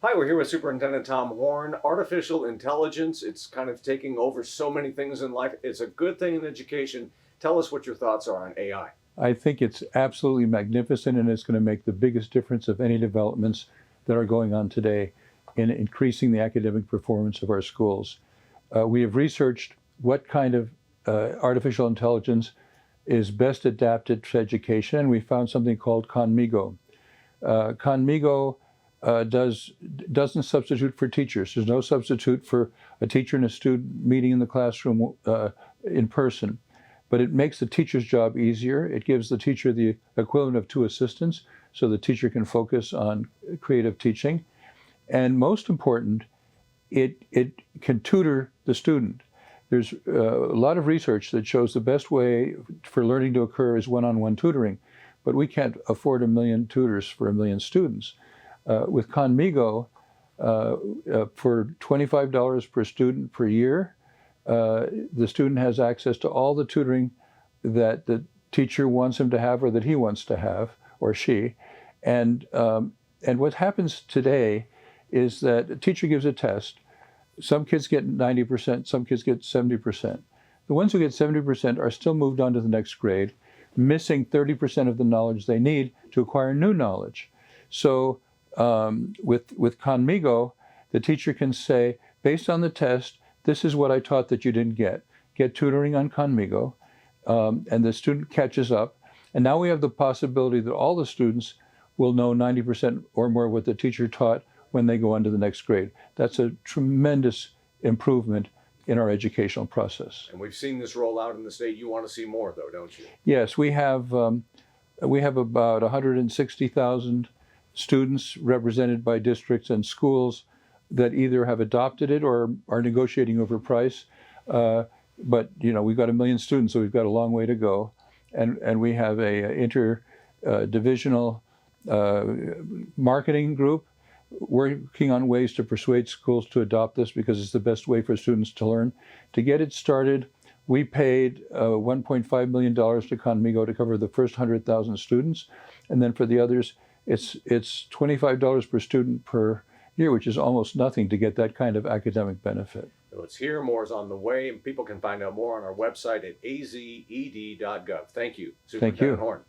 Hi, we're here with Superintendent Tom Horne. Artificial intelligence, it's kind of taking over so many things in life. It's a good thing in education. Tell us what your thoughts are on AI. I think it's absolutely magnificent, and it's going to make the biggest difference of any developments that are going on today in increasing the academic performance of our schools. We have researched what kind of artificial intelligence is best adapted to education, and we found something called Khanmigo. Khanmigo doesn't substitute for teachers. There's no substitute for a teacher and a student meeting in the classroom in person. But it makes the teacher's job easier. It gives the teacher the equivalent of two assistants, so the teacher can focus on creative teaching. And most important, it can tutor the student. There's a lot of research that shows the best way for learning to occur is one-on-one tutoring, but we can't afford 1 million tutors for 1 million students. With Khanmigo, for $25 per student per year, the student has access to all the tutoring that the teacher wants him to have or that he wants to have, or she. And what happens today is that a teacher gives a test. Some kids get 90%, some kids get 70%. The ones who get 70% are still moved on to the next grade, missing 30% of the knowledge they need to acquire new knowledge. So with Khanmigo, the teacher can say, based on the test, this is what I taught that you didn't get. Get tutoring on Khanmigo, and the student catches up. And now we have the possibility that all the students will know 90% or more what the teacher taught when they go on to the next grade. That's a tremendous improvement in our educational process. And we've seen this roll out in the state. You want to see more, though, don't you? Yes, we have about 160,000 students represented by districts and schools that either have adopted it or are negotiating over price. But we've got 1 million students, so we've got a long way to go. And we have a interdivisional marketing group working on ways to persuade schools to adopt this because it's the best way for students to learn. To get it started, we paid $1.5 million to Khanmigo to cover the first 100,000 students. And then for the others, it's $25 per student per year, which is almost nothing to get that kind of academic benefit. So it's here, more is on the way, and people can find out more on our website at azed.gov. Thank you, Superintendent Horne.